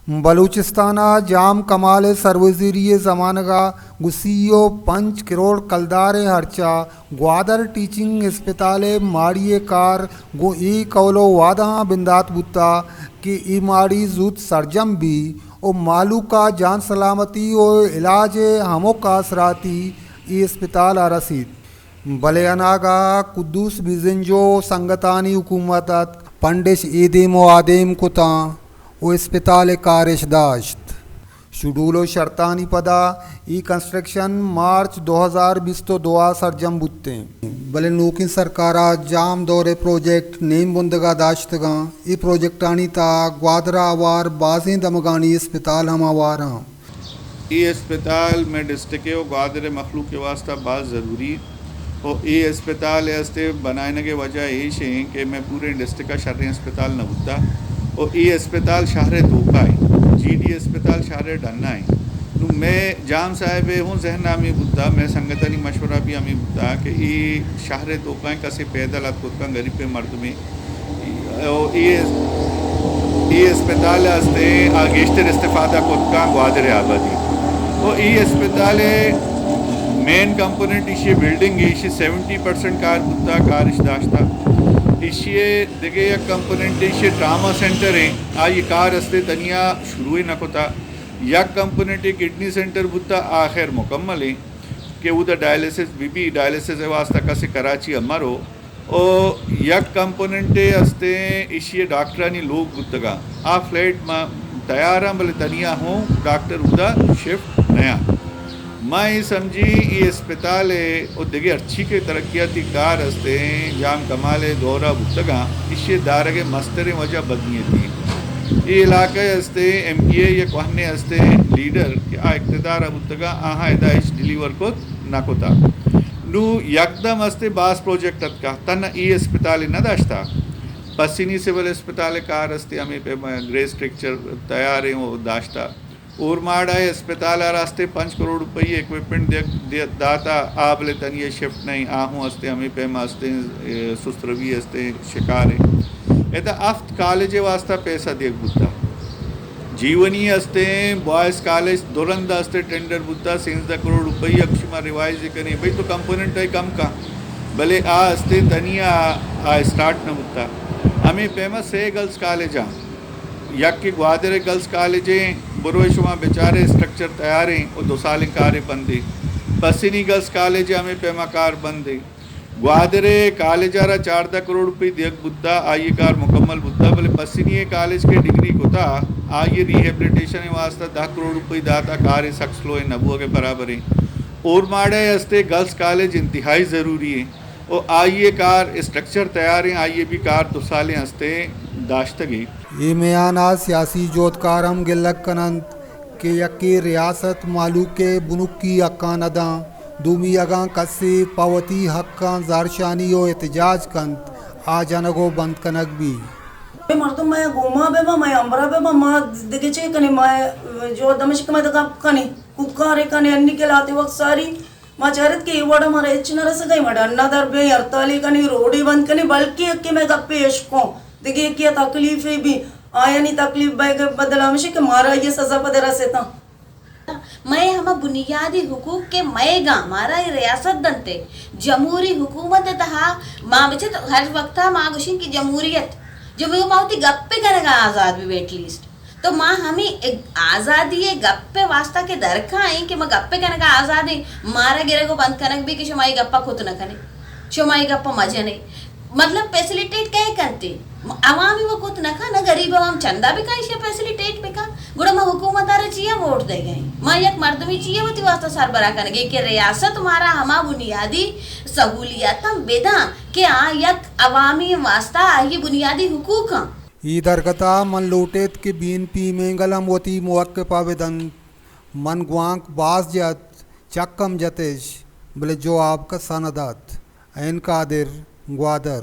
बलूचिस्ताना जाम कमाल सरवजीरी ज़मानगा गुसियो 5 करोड़ कलदार हर्चा ग्वादर टीचिंग अस्पताल माड़िए car go ई कौलो वादा बिंदात बुत्ता कि ई माड़ी जूत सरजम भी ओ मालू का जान सलामती ओ इलाज हमो कासराती ई अस्पताल रसीद बले अनागा कुद्दूस बिजंजो संगतानी हुकूमत पंडिश ईदीम व आदेम कुता वो अस्पताल कारिश दाश्त शेड्यूलो शर्तानी पदा ई कंस्ट्रक्शन मार्च 2020 तो दुआ सरजम बुत्ते बले नूकिन सरकारा जाम दौरे प्रोजेक्ट नेम बुंदगा दाश्तगा ई प्रोजेक्ट आनी ता ग्वादरा आवार बाजें दमगानी अस्पताल हम आवार हाँ ये अस्पताल में डिस्ट्रिक्ट ग्वादर मखलूक के वास्ता बहुत ज़रूरी और ये अस्पताल हस्ते बनाने के वजह ये है कि मैं पूरे डिस्ट्रिक्ट का शहरी अस्पताल न होता और ये अस्पताल शहर धोखा है GD अस्पताल शहर डरना है तो मैं जाम साहब हूँ जहन नामी बुद्धा मैं संगतनी मशवरा भी हमें बुद्धा कि ये शहर धोखा है कसे पैदल खुद का गरीब पे मर्द में और ये अस्पताल हस्ते आगेश्तर इस्तेफादा खुद का ग्वादर आबादी और ये अस्पताल मेन कंपोनेंट इसे बिल्डिंग इसे 70% कार बुद्धा कारिश दाश्ता इसे देखे या कंपोनेंट इसे ट्रामा सेंटर है ये कार हस्ते तनिया शुरू ही न होता या कंपोनेंट किडनी सेंटर बुद्धा आखिर मुकम्मल है कि उधर डायलिसिस बीबी डायलिसिस वास्ता का से कराची अमर हो और यक कंपोनेंट हस्ते इसे डॉक्टरानी लोग बुद्धगा आ फ्लैट में तैयार भले तनिया हो डॉक्टर उधर शिफ्ट नया मैं समझी ये अस्पताल है और देखिए अच्छी के तरक्याती कार हस्ते जाम कमाल दौरा बुतगा इसे दार के मस्तर वजह बदनी थी ये इलाके हस्ते MPA या कहने हस्ते लीडर आ इकतदार बुतगा आहा हिदायत डिलीवर को नाकोता नू यकदम हस्ते बास प्रोजेक्ट का तन ये अस्पताल न दाश्ता पसीनी सिविल अस्पताल कार हस्ते हमें पे ग्रे स्ट्रक्चर तैयार है वो दाश्ता ओरमाड़ा अस्पताल रास्ते 5 करोड़ रुपये इक्विपमेंट दाता आबले तन ये शिफ्ट नहीं आहूँ हस्ते हमें पैमा हस्ते सुस्तरवी हस्ते शिकार है एदा अफ्त कॉलेज वास्ता पैसा देख बुद्धा जीवनी हस्ते बॉयज़ कॉलेज दुरंद हस्ते टेंडर बुद्धा 60 करोड़ रुपये अक्षमा रिवाइज करने भाई तो कंपोनेंट है कम का भले आ हस्ते तनिया आ स्टार्ट न बुद्धा हमें पैमा से गर्ल्स कॉलेज आ यक के ग्वादर गर्ल्स कॉलेज बुरोए शुमा बेचारे स्ट्रक्चर तैयार हैं और 2 साल कार बंदे पसीनी गर्ल्स कॉलेज हमें पैमा कार बंदे ग्वादरे कॉलेज आ 4 करोड़ रुपये देख बुद्धा आइए कार मुकम्मल बुद्धा बोले पसीनी कॉलेज के डिग्री को था आइए रिहेबिलिटेशन वास्ता 10 करोड़ रुपये दाता कार सख्स लो नबुआ के बराबर है और माड़े हस्ते गर्ल्स कॉलेज इंतहाई ज़रूरी है और आइए कार स्ट्रक्चर तैयार हैं आइए भी कार 2 साल हस्ते दाश्तगी ये मयाना सियासी जोतकार हम गिलक कनंत के यकी रियासत मालू के बुनुकी अक्का नदा दूमी अगा कस्से पावती हक्का जारशानी ओ एहतजाज कंत आ जनगो बंद कनक भी मर्दो मैं गोमा बेबा मैं अमरा बेबा मा देखे चे कने मैं जो दमश्क में दगा कने कुकारे कने अन्नी के लाते वक्त सारी मा चारत के इवाड़ मारा इच्छना रस गई मड अन्ना दर बे अरताली कने रोडी बंद कने बल्कि अक्के मैं गप्पे यशको देखिए क्या तकलीफ है भी आया नहीं तकलीफ भाई के बदला में के मारा ये सजा पदरा से था मैं हम बुनियादी हुकूक के मैगा मारा ये रियासत दंते जमहूरी हुकूमत तहा माँ बचे तो हर वक्त माँ गुशिन की जमहूरियत जो मैं माउती गप्पे करेगा आज़ाद भी एटलीस्ट तो माँ हमें आज़ादी है गप्पे वास्ता के दरखा है कि मैं गप्पे करेगा आज़ादी मारा गिरे को बंद करने भी कि शुमाई गप्पा खुद न करे शुमाई गप्पा मजे नहीं मतलब फैसिलिटेट क्या करते अवामी वो कुछ न खा न गरीब अवाम चंदा भी का इसे फैसिलिटेट पे का गुड़ा मैं हुकूमत आ रही चाहिए वोट दे गए मैं एक मर्दमी चाहिए वो वास्ता सरबरा करने कि रियासत हमारा हमा बुनियादी सहूलियत बेदा कि यक अवामी वास्ता ये बुनियादी हुकूक ई दरगता मन लोटेत के BNP में गलम होती मुवक्के पावेदन मन ग्वांक बास जत चक्कम जतेश बले जो आपका सनदात एन कादिर ग्वादर।